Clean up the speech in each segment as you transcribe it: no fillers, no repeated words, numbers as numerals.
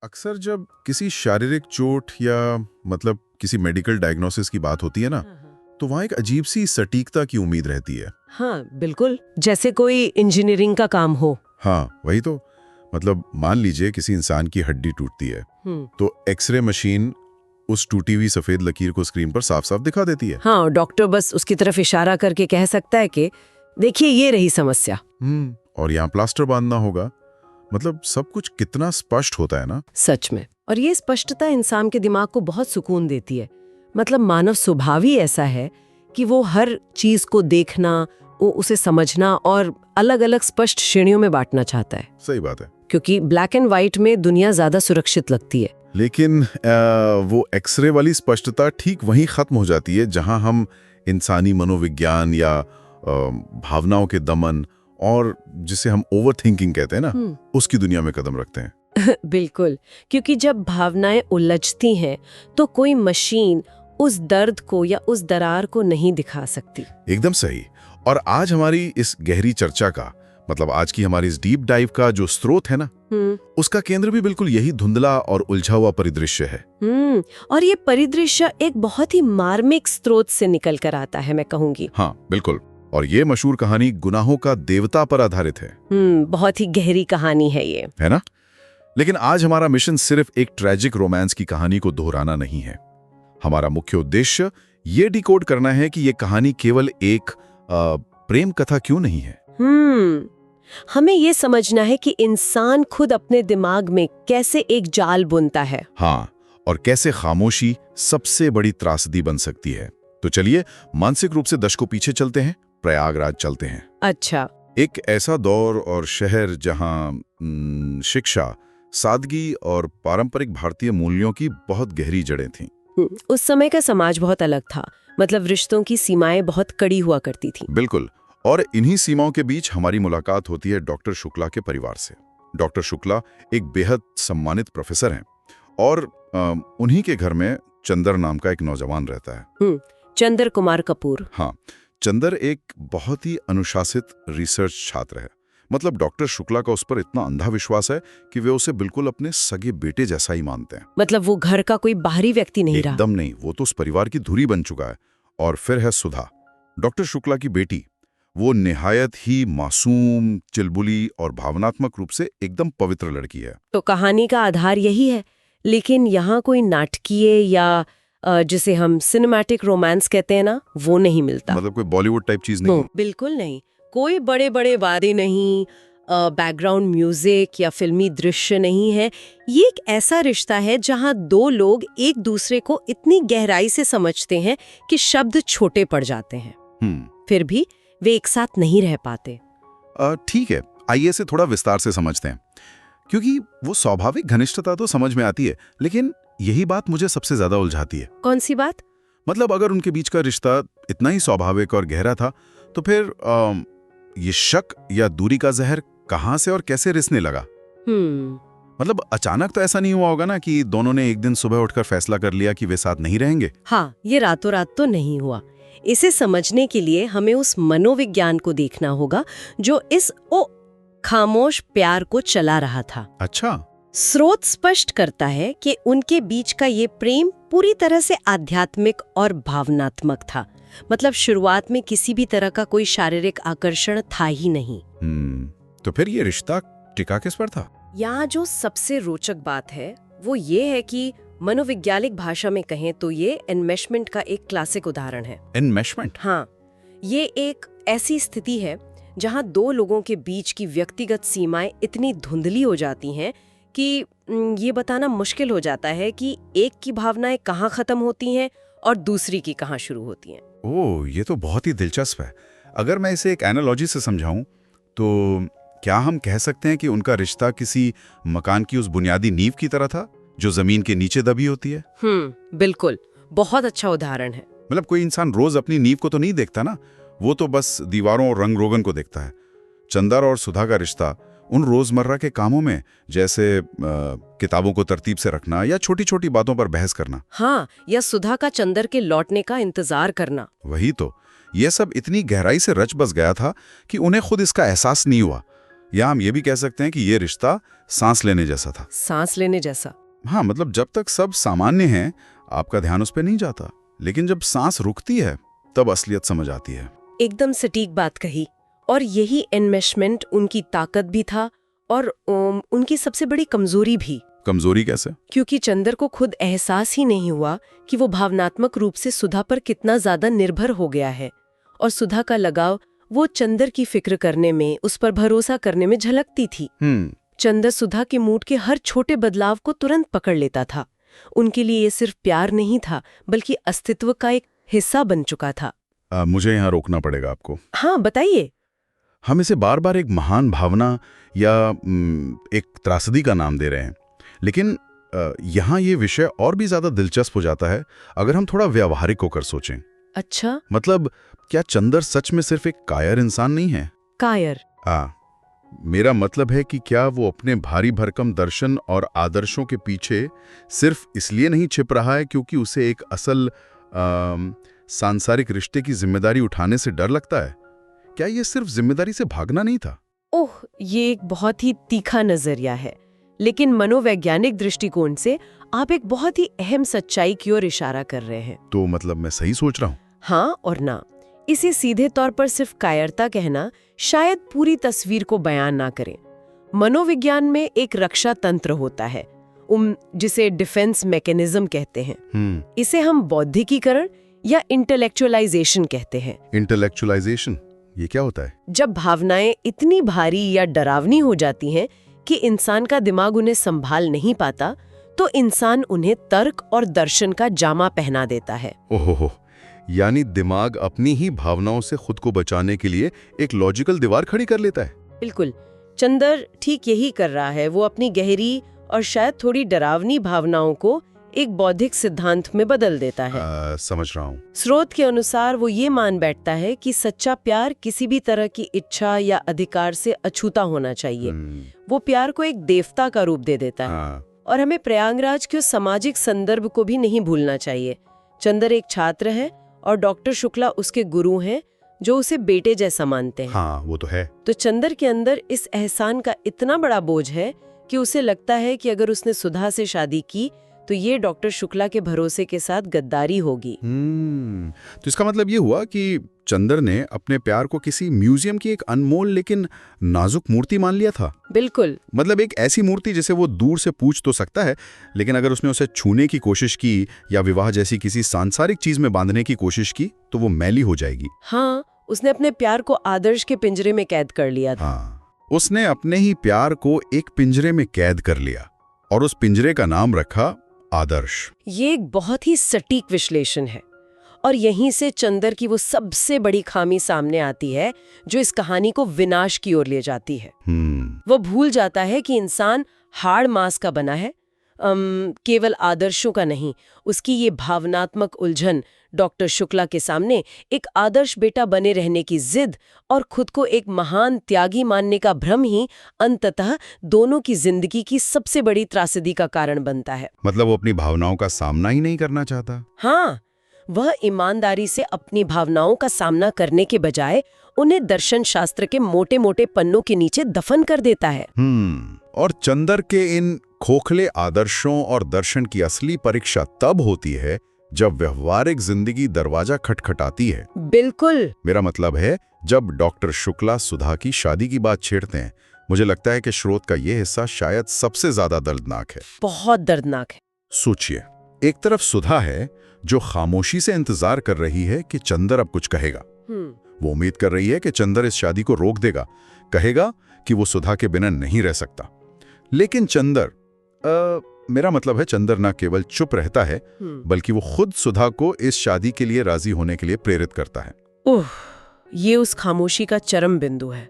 अक्सर जब किसी शारीरिक चोट या मतलब किसी मेडिकल डायग्नोसिस की बात होती है ना, तो वहाँ एक अजीब सी सटीकता की उम्मीद रहती है। हाँ बिल्कुल, जैसे कोई इंजीनियरिंग का काम हो। हाँ वही तो। मतलब मान लीजिए किसी इंसान की हड्डी टूटती है तो एक्सरे मशीन उस टूटी हुई सफेद लकीर को स्क्रीन पर साफ साफ दिखा देती है। हाँ, डॉक्टर बस उसकी तरफ इशारा करके कह सकता है कि देखिए ये रही समस्या। और यहाँ प्लास्टर बांधना होगा। मतलब सब कुछ कितना स्पष्ट होता है ना। सच में। और ये स्पष्टता इंसान के दिमाग को बहुत सुकून देती है। मतलब मानव स्वभाव ही ऐसा है कि वो हर चीज को देखना, उसे समझना और अलग अलग स्पष्ट श्रेणियों में बांटना चाहता है। सही बात है। क्योंकि ब्लैक एंड व्हाइट में दुनिया ज्यादा सुरक्षित लगती है। लेकिन वो एक्सरे वाली स्पष्टता ठीक वहीं खत्म हो जाती है जहां हम इंसानी मनोविज्ञान या भावनाओं के दमन और जिसे हम ओवर थिंकिंग कहते हैं ना, उसकी दुनिया में कदम रखते हैं। बिल्कुल, क्योंकि जब भावनाएं उलझती हैं तो कोई मशीन उस दर्द को या उस दरार को नहीं दिखा सकती। एकदम सही। और आज हमारी इस गहरी चर्चा का मतलब आज की हमारी इस डीप डाइव का जो स्रोत है ना, उसका केंद्र भी बिल्कुल यही धुंधला और उलझा हुआ परिदृश्य है। और ये परिदृश्य एक बहुत ही मार्मिक स्रोत से निकल कर आता है, मैं कहूंगी। हाँ बिल्कुल। और ये मशहूर कहानी गुनाहों का देवता पर आधारित है। बहुत ही गहरी कहानी है ये, है ना। लेकिन आज हमारा मिशन सिर्फ एक ट्रेजिक रोमांस की कहानी को दोहराना नहीं है। हमारा मुख्य उद्देश्य ये डिकोड करना है कि ये कहानी केवल एक प्रेम कथा क्यों नहीं है। हमें ये समझना है कि इंसान खुद अपने दिमाग में कैसे एक जाल बुनता है। हाँ, और कैसे खामोशी सबसे बड़ी त्रासदी बन सकती है। तो चलिए मानसिक रूप से दशकों पीछे चलते हैं, प्रयागराज चलते हैं। अच्छा। एक ऐसा दौर और शहर जहां शिक्षा, सादगी और पारंपरिक भारतीय मूल्यों की बहुत गहरी जड़ें थीं। उस समय का समाज बहुत अलग था। मतलब रिश्तों की सीमाएं बहुत कड़ी हुआ करती थी। बिल्कुल। और इन्हीं सीमाओं के बीच हमारी मुलाकात होती है डॉक्टर शुक्ला के परिवार से। डॉक्टर शुक्ला एक बेहद सम्मानित प्रोफेसर हैं और उन्हीं के घर में चंदर नाम का एक नौजवान रहता है। चंदर कुमार कपूर। हाँ, चंदर एक बहुत ही अनुशासित रिसर्च छात्र है। मतलब डॉक्टर शुक्ला का उस पर इतना अंधा विश्वास है कि वे उसे बिल्कुल अपने सगे बेटे जैसा ही मानते हैं। मतलब वो घर का कोई बाहरी व्यक्ति नहीं रहा। एकदम नहीं, वो तो उस परिवार की धुरी बन चुका है। और फिर है सुधा, डॉक्टर शुक्ला की बेटी। वो निहायत ही मासूम, चिलबुली और भावनात्मक रूप से एकदम पवित्र लड़की है। तो कहानी का आधार यही है, लेकिन यहाँ कोई नाटकीय या जिसे हम सिनेमैटिक रोमांस कहते हैं ना, वो नहीं मिलता। मतलब कोई बॉलीवुड टाइप चीज नहीं। बिल्कुल नहीं। कोई बड़े बड़े वादे नहीं, बैकग्राउंड म्यूजिक या फिल्मी दृश्य नहीं है। ये एक ऐसा रिश्ता है जहाँ दो लोग एक दूसरे को इतनी गहराई से समझते हैं कि शब्द छोटे पड़ जाते हैं। फिर भी वे एक साथ नहीं रह पाते। ठीक है, आइए इसे थोड़ा विस्तार से समझते हैं। क्योंकि वो स्वाभाविक घनिष्ठता तो समझ में आती है, लेकिन यही बात मुझे सबसे ज्यादा उलझाती है। कौन सी बात? मतलब अगर उनके बीच का रिश्ता इतना ही स्वाभाविक और गहरा था, तो फिर ये शक या दूरी का जहर कहाँ से और कैसे रिसने लगा? मतलब अचानक तो ऐसा नहीं हुआ होगा ना कि दोनों ने एक दिन सुबह उठकर फैसला कर लिया कि वे साथ नहीं रहेंगे। हाँ, ये रातों रात तो नहीं हुआ। इसे समझने के लिए हमें उस मनोविज्ञान को देखना होगा जो इस खामोश प्यार को चला रहा था। अच्छा। स्रोत स्पष्ट करता है कि उनके बीच का ये प्रेम पूरी तरह से आध्यात्मिक और भावनात्मक था। मतलब शुरुआत में किसी भी तरह का कोई शारीरिक आकर्षण था ही नहीं। तो फिर ये रिश्ता टिका किस पर था? यहाँ जो सबसे रोचक बात है वो ये है कि मनोवैज्ञानिक भाषा में कहें तो ये एनमेशमेंट का एक क्लासिक उदाहरण है। एनमेशमेंट? हाँ, ये एक ऐसी स्थिति है जहाँ दो लोगों के बीच की व्यक्तिगत सीमाएं इतनी धुंधली हो जाती हैं कि ये बताना मुश्किल हो जाता है कि एक की भावनाएं कहाँ खत्म होती हैं और दूसरी की कहाँ शुरू होती हैं। ओह, ये तो बहुत ही दिलचस्प है। अगर मैं इसे एक एनालॉजी से समझाऊं तो क्या हम कह सकते हैं कि उनका रिश्ता किसी मकान की उस बुनियादी नींव की तरह था जो जमीन के नीचे दबी होती है? बिल्कुल, बहुत अच्छा उदाहरण है। मतलब कोई इंसान रोज अपनी नींव को तो नहीं देखता ना, वो तो बस दीवारों और रंग रोगन को देखता है। चंदर और सुधा का रिश्ता उन रोजमर्रा के कामों में, जैसे किताबों को तरतीब से रखना या छोटी छोटी बातों पर बहस करना। हाँ, या सुधा का चंदर के लौटने का इंतजार करना। वही तो, ये सब इतनी गहराई से रच बस गया था कि उन्हें खुद इसका एहसास नहीं हुआ। या हम ये भी कह सकते हैं कि ये रिश्ता सांस लेने जैसा था। सांस लेने जैसा। हाँ, मतलब जब तक सब सामान्य है आपका ध्यान उस पर नहीं जाता, लेकिन जब सांस रुकती है तब असलियत समझ आती है। एकदम सटीक बात कही। और यही एनमेशमेंट उनकी ताकत भी था और उनकी सबसे बड़ी कमजोरी भी। कमजोरी कैसे? क्योंकि चंदर को खुद एहसास ही नहीं हुआ कि वो भावनात्मक रूप से सुधा पर कितना ज्यादा निर्भर हो गया है, और सुधा का लगाव वो चंदर की फिक्र करने में, उस पर भरोसा करने में झलकती थी। चंदर सुधा के मूड के हर छोटे बदलाव को तुरंत पकड़ लेता था। उनके लिए ये सिर्फ प्यार नहीं था, बल्कि अस्तित्व का एक हिस्सा बन चुका था। मुझे यहाँ रोकना पड़ेगा आपको। हाँ, बताइए। हम इसे बार बार एक महान भावना या एक त्रासदी का नाम दे रहे हैं, लेकिन यहाँ ये विषय और भी ज्यादा दिलचस्प हो जाता है अगर हम थोड़ा व्यावहारिक होकर सोचें। अच्छा, मतलब क्या चंदर सच में सिर्फ एक कायर इंसान नहीं है? कायर? मेरा मतलब है कि क्या वो अपने भारी भरकम दर्शन और आदर्शों के पीछे सिर्फ इसलिए नहीं छिप रहा है क्योंकि उसे एक असल सांसारिक रिश्ते की जिम्मेदारी उठाने से डर लगता है? क्या ये सिर्फ जिम्मेदारी से भागना नहीं था? ओह, ये एक बहुत ही तीखा नजरिया है, लेकिन मनोवैज्ञानिक दृष्टिकोण से आप एक बहुत ही अहम सच्चाई की ओर इशारा कर रहे हैं। तो मतलब मैं सही सोच रहा हूँ? हाँ और ना। इसे सीधे तौर पर सिर्फ कायरता कहना शायद पूरी तस्वीर को बयान ना करे। मनोविज्ञान में एक रक्षा तंत्र होता है, जिसे डिफेंस मैकेनिज्म कहते हैं। इसे हम बौद्धिकीकरण या इंटेलेक्चुअलाइजेशन कहते हैं। इंटेलेक्चुअलाइजेशन, ये क्या होता है? जब भावनाएं इतनी भारी या डरावनी हो जाती हैं कि इंसान का दिमाग उन्हें संभाल नहीं पाता, तो इंसान उन्हें तर्क और दर्शन का जामा पहना देता है। ओहो, यानी दिमाग अपनी ही भावनाओं से खुद को बचाने के लिए एक लॉजिकल दीवार खड़ी कर लेता है। बिल्कुल, चंदर ठीक यही कर रहा है। वो अपनी गहरी और शायद थोड़ी डरावनी भावनाओं को एक बौद्धिक सिद्धांत में बदल देता है। समझ रहा हूँ। स्रोत के अनुसार वो ये मान बैठता है कि सच्चा प्यार किसी भी तरह की इच्छा या अधिकार से अछूता होना चाहिए। वो प्यार को एक देवता का रूप दे देता है। और हमें प्रयागराज के सामाजिक संदर्भ को भी नहीं भूलना चाहिए। चंदर एक छात्र है और डॉक्टर शुक्ला उसके गुरु हैं, जो उसे बेटे जैसा मानते हैं। हाँ, वो तो है। तो चंदर के अंदर इस एहसान का इतना बड़ा बोझ है कि उसे लगता है कि अगर उसने सुधा से शादी की तो ये डॉक्टर शुक्ला के भरोसे के साथ गद्दारी होगी। तो इसका मतलब ये हुआ कि चंदर ने अपने प्यार को किसी म्यूजियम की एक अनमोल लेकिन नाजुक मूर्ति मान लिया था। बिल्कुल। मतलब एक ऐसी मूर्ति जिसे वो दूर से पूछ तो सकता है, लेकिन अगर उसने उसे छूने की कोशिश की या विवाह जैसी किसी सांसारिक चीज में बांधने की कोशिश की तो वो मैली हो जाएगी। हाँ, उसने अपने प्यार को आदर्श के पिंजरे में कैद कर लिया था। हाँ, उसने अपने ही प्यार को एक पिंजरे में कैद कर लिया और उस पिंजरे का नाम रखा आदर्श। ये एक बहुत ही सटीक विश्लेषण है, और यहीं से चंदर की वो सबसे बड़ी खामी सामने आती है जो इस कहानी को विनाश की ओर ले जाती है। वो भूल जाता है कि इंसान हाड़ मांस का बना है, केवल आदर्शों का नहीं। उसकी ये भावनात्मक उलझन डॉक्टर शुक्ला के सामने एक आदर्श बेटा बने रहने की जिद और खुद को एक महान त्यागी मानने का भ्रम ही अंततः दोनों की जिंदगी की सबसे बड़ी त्रासदी का कारण बनता है। मतलब वो अपनी भावनाओं का सामना ही नहीं करना चाहता। हाँ, वह ईमानदारी से अपनी भावनाओं का सामना करने के बजाय उन्हें दर्शन शास्त्र के मोटे मोटे पन्नों के नीचे दफन कर देता है। और चंदर के इन खोखले आदर्शों और दर्शन की असली परीक्षा तब होती है जब व्यवहारिक जिंदगी दरवाजा खटखटाती है। बिल्कुल। मेरा मतलब है जब डॉक्टर शुक्ला सुधा की शादी की बात छेड़ते हैं। मुझे लगता है कि स्रोत का ये हिस्सा शायद सबसे ज्यादा दर्दनाक है। बहुत दर्दनाक है। सोचिए, एक तरफ सुधा है जो खामोशी से इंतजार कर रही है कि चंदर अब कुछ कहेगा। वो उम्मीद कर रही है कि चंदर इस शादी को रोक देगा, कहेगा कि वो सुधा के बिना नहीं रह सकता। लेकिन चंदर, मेरा मतलब है चंदर न केवल चुप रहता है बल्कि वो खुद सुधा को इस शादी के लिए राजी होने के लिए प्रेरित करता है। ओह, ये उस खामोशी का चरम बिंदु है।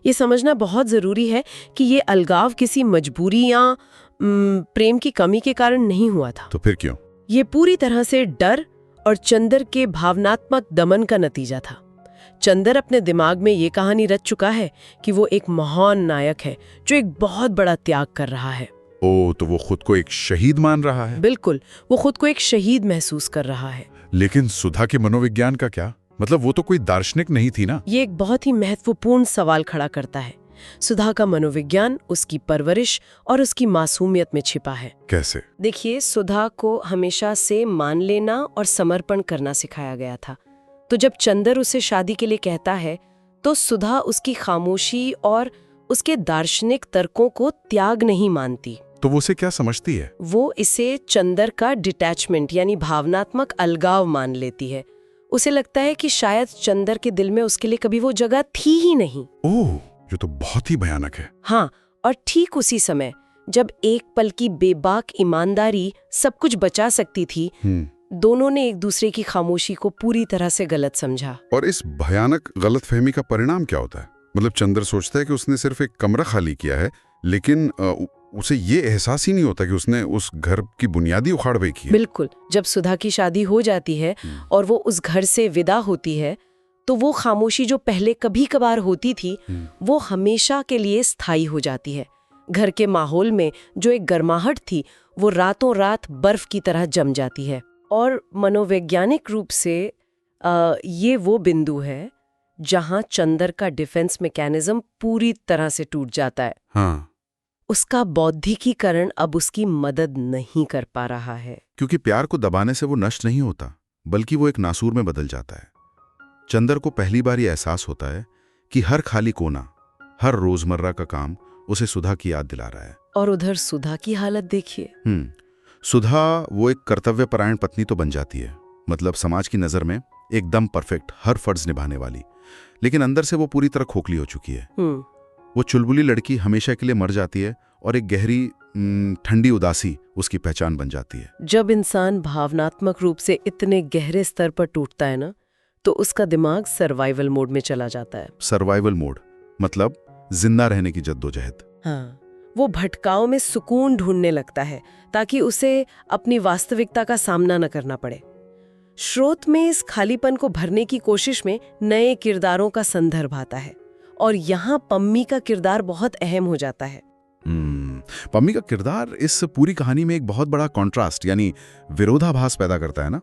ये समझना बहुत जरूरी है कि ये अलगाव किसी मजबूरी या प्रेम की कमी के कारण नहीं हुआ था। तो फिर क्यों? ये पूरी तरह से डर और चंदर के भावनात्मक दमन का नतीजा था। चंदर अपने दिमाग में ये कहानी रच चुका है कि वो एक महान नायक है जो एक बहुत बड़ा त्याग कर रहा है। तो वो खुद को एक शहीद मान रहा है। बिल्कुल, वो खुद को एक शहीद महसूस कर रहा है। लेकिन सुधा के मनोविज्ञान का क्या? मतलब वो तो कोई दार्शनिक नहीं थी ना। ये एक बहुत ही महत्वपूर्ण सवाल खड़ा करता है। सुधा का मनोविज्ञान उसकी परवरिश और उसकी मासूमियत में छिपा है। कैसे? देखिए, सुधा को हमेशा से मान लेना और समर्पण करना सिखाया गया था। तो जब चंदर उसे शादी के लिए कहता है तो सुधा उसकी खामोशी और उसके दार्शनिक तर्कों को त्याग नहीं मानती। तो वो उसे क्या समझती है? वो इसे चंदर का डिटैचमेंट यानी भावनात्मक अलगाव मान लेती है। उसे लगता है कि शायद चंदर के दिल में उसके लिए कभी वो जगह थी ही नहीं। ओह, ये तो बहुत ही भयानक है। हाँ, और ठीक उसी समय जब एक पल की बेबाक ईमानदारी सब कुछ बचा सकती थी, दोनों ने एक दूसरे की खामोशी को पूरी तरह से गलत समझा। और इस भयानक गलतफहमी का परिणाम क्या होता है? मतलब चंदर सोचता है कि उसने सिर्फ एक कमरा खाली किया है, लेकिन उसे ये एहसास ही नहीं होता कि उसने उस घर की बुनियादी उखाड़ फेंकी है। बिल्कुल। जब सुधा की शादी हो जाती है और वो उस घर से विदा होती है, तो वो खामोशी जो पहले कभी कभार होती थी, वो हमेशा के लिए स्थायी हो जाती है। घर के माहौल में जो एक गर्माहट थी, वो रातों रात बर्फ की तरह जम जाती है। और मनोवैज्ञानिक रूप से ये वो बिंदु है जहां चंदर का डिफेंस मैकेनिज्म पूरी तरह से टूट जाता है। हाँ। उसका बौद्धिकीकरण अब उसकी मदद नहीं कर पा रहा है। क्योंकि प्यार को दबाने से वो नष्ट नहीं होता, बल्कि वो एक नासूर में बदल जाता है। चंदर को पहली बार ये एहसास होता है कि हर खाली कोना, हर रोजमर्रा का काम उसे सुधा की याद दिला रहा है। और उधर सुधा की हालत देखिए। सुधा वो एक कर्तव्यपरायण पत्नी तो बन जाती है, मतलब समाज की नजर में एकदम परफेक्ट, हर फर्ज निभाने वाली, लेकिन अंदर से वो पूरी तरह खोखली हो चुकी है। वो चुलबुली लड़की हमेशा के लिए मर जाती है और एक गहरी ठंडी उदासी उसकी पहचान बन जाती है। जब इंसान भावनात्मक रूप से इतने गहरे स्तर पर टूटता है ना, तो उसका दिमाग सर्वाइवल मोड में चला जाता है। सर्वाइवल मोड मतलब जिंदा रहने की जद्दोजहद। हाँ, वो भटकाव में सुकून ढूंढने लगता है ताकि उसे अपनी वास्तविकता का सामना न करना पड़े। स्रोत में इस खालीपन को भरने की कोशिश में नए किरदारों का संदर्भ आता है, और यहाँ पम्मी का किरदार बहुत अहम हो जाता है। पम्मी का किरदार इस पूरी कहानी में एक बहुत बड़ा कॉन्ट्रास्ट यानी विरोधाभास पैदा करता है ना।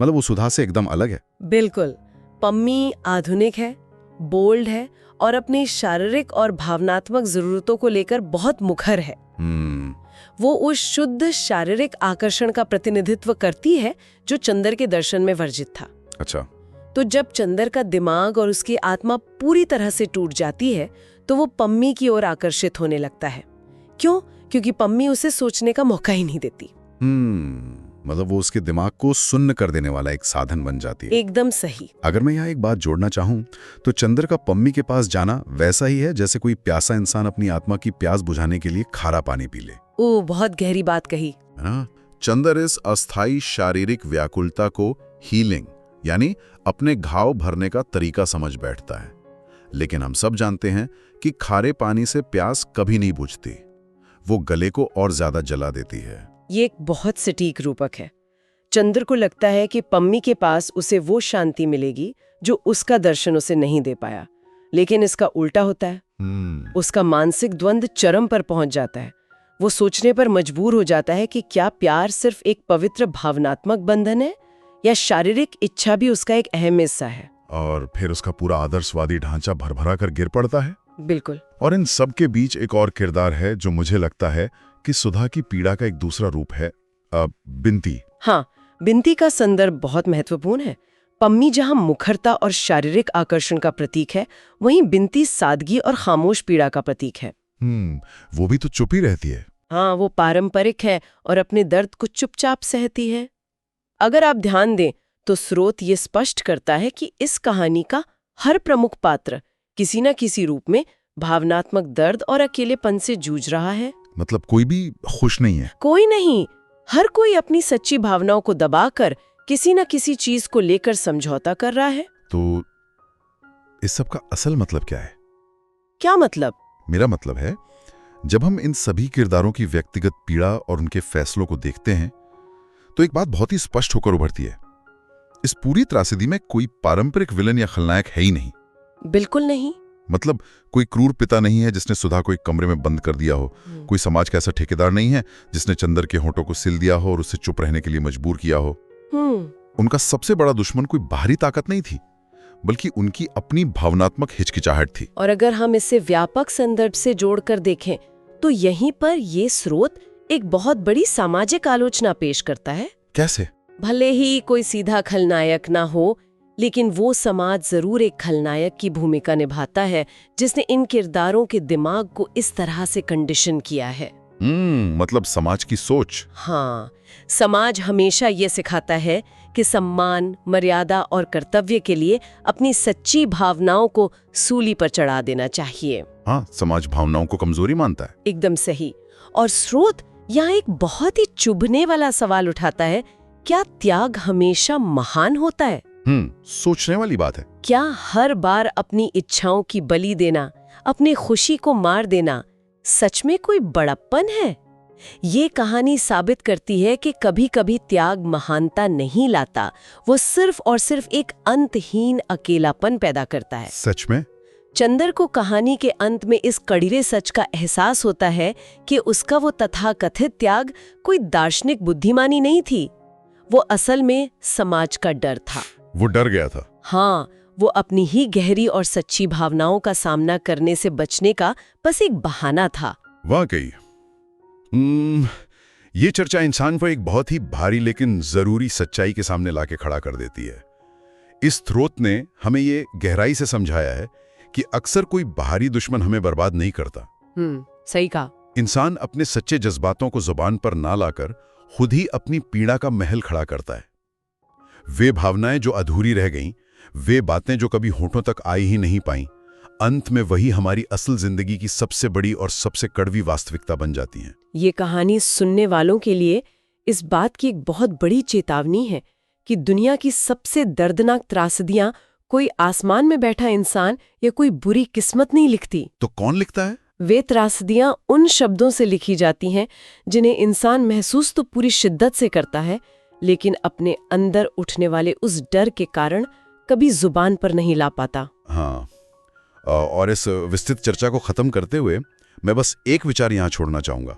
मतलब वो सुधा से एकदम अलग है। बिल्कुल। पम्मी आधुनिक है, बोल्ड है और अपनी शारीरिक और भावनात्मक जरूरतों को लेकर बहुत मुखर है। वो उस शुद्ध शारीरिक आकर्षण का प्रतिनिधित्व करती है जो चंदर के दर्शन में वर्जित था। अच्छा। तो जब चंदर का दिमाग और उसकी आत्मा पूरी तरह से टूट जाती है, तो वो पम्मी की ओर आकर्षित होने लगता है। क्यों? क्योंकि पम्मी उसे सोचने का मौका ही नहीं देती। मतलब वो उसके दिमाग को सुन्न कर देने वाला एक साधन बन जाती है। एकदम सही। अगर मैं यहाँ एक बात जोड़ना चाहूँ तो चंदर का पम्मी के पास जाना वैसा ही है जैसे कोई प्यासा इंसान अपनी आत्मा की प्यास बुझाने के लिए खारा पानी पी ले। ओह, बहुत गहरी बात कही। है ना? चंदर इस अस्थाई शारीरिक व्याकुलता को हीलिंग यानी अपने घाव भरने का तरीका समझ बैठता है। लेकिन हम सब जानते हैं कि खारे पानी से प्यास कभी नहीं बुझती, वो गले को और ज्यादा जला देती है। ये एक बहुत सटीक रूपक है। चंद्र को लगता है कि पम्मी के पास उसे वो शांति मिलेगी जो उसका दर्शन उसे नहीं दे पाया, लेकिन इसका उल्टा होता है। उसका मानसिक द्वंद्व चरम पर पहुंच जाता है। वो सोचने पर मजबूर हो जाता है कि क्या प्यार सिर्फ एक पवित्र भावनात्मक बंधन है या शारीरिक इच्छा भी उसका एक अहम हिस्सा है। और फिर उसका पूरा आदर्शवादी ढांचा भरभरा कर गिर पड़ता है। बिल्कुल। और इन सब के बीच एक और किरदार है जो मुझे लगता है कि सुधा की पीड़ा का एक दूसरा रूप है, बिंती। हाँ, बिंती का संदर्भ बहुत महत्वपूर्ण है। पम्मी जहां मुखरता और शारीरिक आकर्षण का प्रतीक है, वहीं बिंती सादगी और खामोश पीड़ा का प्रतीक है। वो भी तो चुप ही रहती है। हाँ, वो पारंपरिक है और अपने दर्द को चुपचाप सहती है। अगर आप ध्यान दें तो स्रोत ये स्पष्ट करता है कि इस कहानी का हर प्रमुख पात्र किसी न किसी रूप में भावनात्मक दर्द और अकेलेपन से जूझ रहा है। मतलब कोई भी खुश नहीं है? कोई नहीं। हर कोई अपनी सच्ची भावनाओं को दबाकर किसी न किसी चीज को लेकर समझौता कर रहा है। तो इस सब का असल मतलब क्या है? क्या मतलब? मेरा मतलब है, जब हम इन सभी किरदारों की व्यक्तिगत पीड़ा और उनके फैसलों को देखते हैं तो एक बात बहुत ही स्पष्ट होकर उभरती है। इस पूरी त्रासदी में कोई पारंपरिक विलन या खलनायक है ही नहीं। बिल्कुल नहीं। मतलब कोई क्रूर पिता नहीं है जिसने सुधा को एक कमरे में बंद कर दिया हो। कोई समाज का ऐसा ठेकेदार नहीं है जिसने चंदर के होठों को सिल दिया हो और उसे चुप रहने के लिए मजबूर किया हो। उनका सबसे बड़ा दुश्मन कोई बाहरी ताकत नहीं थी, बल्कि उनकी अपनी भावनात्मक हिचकिचाहट थी। और अगर हम इसे व्यापक संदर्भ से जोड़कर देखें तो यहीं पर ये स्रोत एक बहुत बड़ी सामाजिक आलोचना पेश करता है। कैसे? भले ही कोई सीधा खलनायक ना हो, लेकिन वो समाज जरूर एक खलनायक की भूमिका निभाता है जिसने इन किरदारों के दिमाग को इस तरह से कंडीशन किया है। मतलब समाज की सोच। हाँ, समाज हमेशा ये सिखाता है कि सम्मान, मर्यादा और कर्तव्य के लिए अपनी सच्ची भावनाओं को सूली पर चढ़ा देना चाहिए। हाँ, समाज भावनाओं को कमजोरी मानता है। एकदम सही। और स्रोत यहाँ एक बहुत ही चुभने वाला सवाल उठाता है, क्या त्याग हमेशा महान होता है? सोचने वाली बात है। क्या हर बार अपनी इच्छाओं की बलि देना, अपनी खुशी को मार देना सच में कोई बड़प्पन है? ये कहानी साबित करती है कि कभी-कभी त्याग महानता नहीं लाता, वो सिर्फ और सिर्फ एक अंतहीन अकेलापन पैदा करता है। सच में? चंदर को कहानी के अंत में इस कड़वे सच का एहसास होता है कि उसका वो तथाकथित त्याग कोई दार्शनिक बुद्धिमानी नहीं थी, वो असल में समाज का डर था। वो डर गया था। हाँ, वो अपनी ही गहरी और सच्ची भावनाओं का सामना करने से बचने का बस एक बहाना था। वाकई ये चर्चा इंसान को एक बहुत ही भारी लेकिन जरूरी सच्चाई के सामने लाके खड़ा कर देती है। इस स्रोत ने हमें ये गहराई से समझाया है कि अक्सर कोई बाहरी दुश्मन हमें बर्बाद नहीं करता। सही कहा। इंसान अपने सच्चे जज्बातों को जुबान पर ना लाकर खुद ही अपनी पीड़ा का महल खड़ा करता है। वे भावनाएं जो अधूरी रह गईं, वे बातें जो कभी होठों तक आई ही नहीं पाईं, अंत में वही हमारी असल जिंदगी की सबसे बड़ी और सबसे कड़वी वास्तविकता बन जाती हैं। ये कहानी सुनने वालों के लिए इस बात की एक बहुत बड़ी चेतावनी है कि दुनिया की सबसे दर्दनाक त्रासदियां कोई आसमान में बैठा इंसान या कोई बुरी किस्मत नहीं लिखती। तो कौन लिखता है? वे त्रासदियां उन शब्दों से लिखी जाती हैं जिन्हें इंसान महसूस तो पूरी शिद्दत से करता है, लेकिन अपने अंदर उठने वाले उस डर के कारण कभी जुबान पर नहीं ला पाता। हाँ, और इस विस्तृत चर्चा को खत्म करते हुए मैं बस एक विचार यहाँ छोड़ना चाहूंगा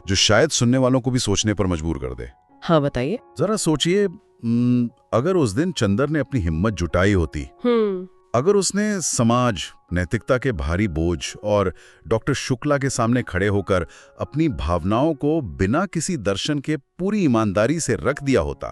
जो शायद सुनने वालों को भी सोचने पर मजबूर कर दे। हाँ, बताइए। जरा सोचिए, अगर उस दिन चंदर ने अपनी हिम्मत जुटाई होती, अगर उसने समाज, नैतिकता के भारी बोझ और डॉक्टर शुक्ला के सामने खड़े होकर अपनी भावनाओं को बिना किसी दर्शन के पूरी ईमानदारी से रख दिया होता,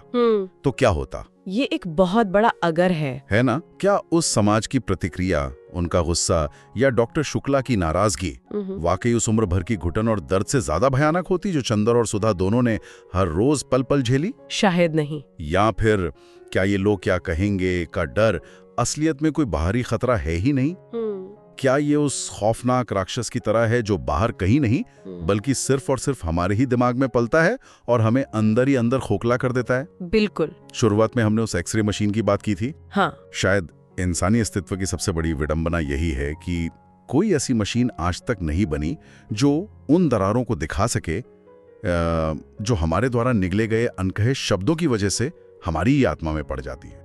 तो क्या होता? ये एक बहुत बड़ा अगर है ना? क्या उस समाज की प्रतिक्रिया, उनका गुस्सा या डॉक्टर शुक्ला की नाराजगी वाकई उस उम्र भर की घुटन और दर्द से ज्यादा भयानक होती जो चंदर और सुधा दोनों ने हर रोज पल पल झेली? शायद नहीं। या फिर क्या ये लोग क्या कहेंगे का डर असलियत में कोई बाहरी खतरा है ही नहीं? क्या ये उस खौफनाक राक्षस की तरह है जो बाहर कहीं नहीं बल्कि सिर्फ और सिर्फ हमारे ही दिमाग में पलता है और हमें अंदर ही अंदर खोखला कर देता है? बिल्कुल। शुरुआत में हमने उस एक्सरे मशीन की बात की थी। हाँ। शायद इंसानी अस्तित्व की सबसे बड़ी विडंबना यही है कि कोई ऐसी मशीन आज तक नहीं बनी जो उन दरारों को दिखा सके जो हमारे द्वारा निगले गए अनकहे शब्दों की वजह से हमारी ही आत्मा में पड़ जाती है।